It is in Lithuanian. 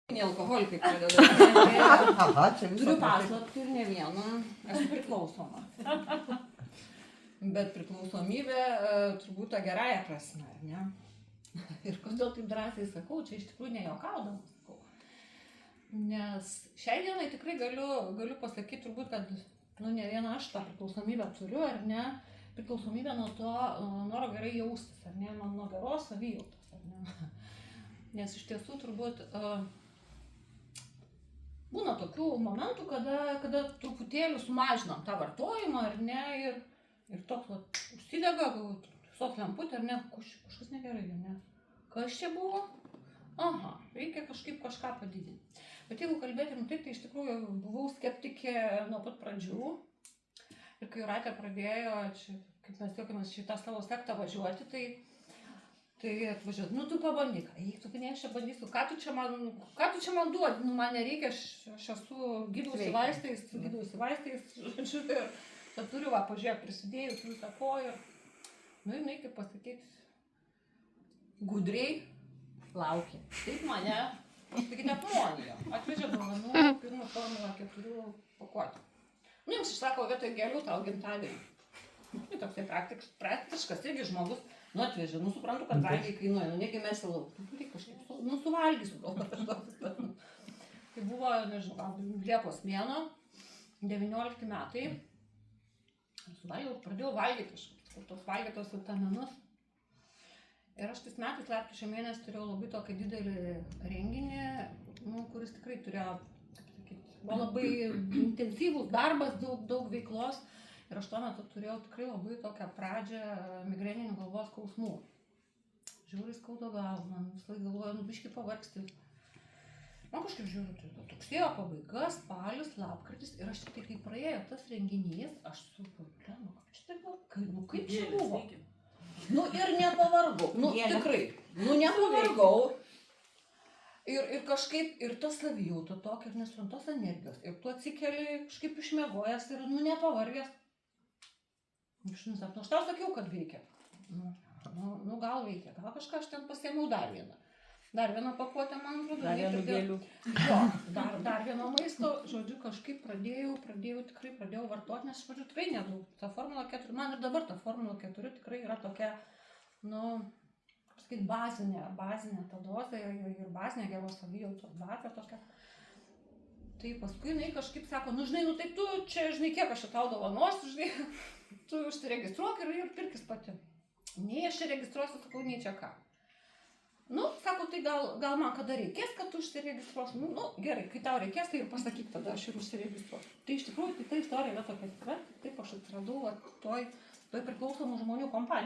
Alkoholikai pradeda. Aha, čia visą. Turiu paslaptį ir ne vieną. Esu priklausoma. Bet priklausomybė turbūt tą gerąją prasme, ar ne? Ir kodėl taip drąsiai sakau, čia iš tikrųjų nejuokaudama sakau. Nes šiai dienai tikrai galiu pasakyti turbūt, kad ne vieną aš tą priklausomybę turiu, ar ne? Priklausomybė nuo to noro gerai jaustis, ar ne? Nuo geros savijautos, ar ne? Nes iš tiesų turbūt būna tokių momentų, kada truputėlį sumažinam tą vartojimą, ar ne? Ir toks užsidega, visos lemputė, ar ne? Kažkas negerai, ne? Kas čia buvo? Aha, reikia kažką padidinti. Bet jeigu kalbėti rimtai, tai iš tikrųjų buvau skeptikė nuo pat pradžių. Ir kai Jūratė pradėjo, čia, kaip mes juokiamės, šitą savo sektą važiuoti, tai atvažiuoti, tu pabandyk, tu čia bandysiu, ką tu čia man duodi, man nereikia, aš esu gydausi vaistais, žodžiu, ir turiu, pažiūrėk, prisidėjus, visą ko ir, jinai, kaip pasakyti, gudriai laukė. Taip mane, sakyti, apmonijo, atvežė dovanų, pirmą formulą 4 pakuotę. Jums išsako vietoj gėlių tau gimtadienį. Tai toksai praktiškas irgi žmogus, atvežė, suprantu, kad brangiai kainuoja, negi mes į lauk. Tai kažkaip, suvalgysiu gal kažkoks. Tai buvo, nežinau, gal Liepos mėnuo, 19 metai. Pradėjau valgyti kažkaip, tos valgytos vitaminus. Ir aš tais metais, lapkričio mėnesį, turėjau labai tokį didelį renginį, kuris tikrai turėjo, kaip sakyti, buvo labai intensyvus darbas, daug veiklos. Ir aš tuo metu turėjau tikrai labai tokią pradžią migreninių galvos skausmų. Žiauriai skauda galvą, man visą laiką galvoju, biškį pavargsti. Man kažkaip žiūriu, rugsėjo pabaiga, spalis, lapkritis ir aš tik tai, kai praėjo tas renginys, aš supratau, kaip čia buvo. Ir nepavargau, tikrai, nepavargau. Ir kažkaip, ir ta savijauta tokia, ir nesuprantos energijos. Ir tu atsikeli kažkaip išmiegojęs ir nepavargęs. Aš tau sakiau, kad veikia. Gal veikia, gal kažką aš ten pasiėmiau dar vieną. Dar vieną pakuotę, man atrodo. Dar vieną gėlių. Jo, dar vieno maisto, žodžiu, kažkaip pradėjau vartoti, nes žodžiu, tikrai nedaug. Ta Formula 4, man ir dabar ta Formula 4 tikrai yra tokia, kaip sakyti, bazinė ta dozė ir bazinė geros savijautos bazė tokia. Tai paskui jinai kažkaip sako, tai tu čia, kiek aš čia tau dovanosiu, tu užsiregistruok ir pirkis pati. Nei aš čia registruosiu, sakau, nei čia ką. Sako, tai gal man kada reikės, kad tu užsiregistruosi. Gerai, kai tau reikės, tai ir pasakyk, tada aš ir užsiregistruosiu. Tai iš tikrųjų, ta istorija yra tokia tikra, taip aš atsiradau toj priklausomų žmonių kompanijoj.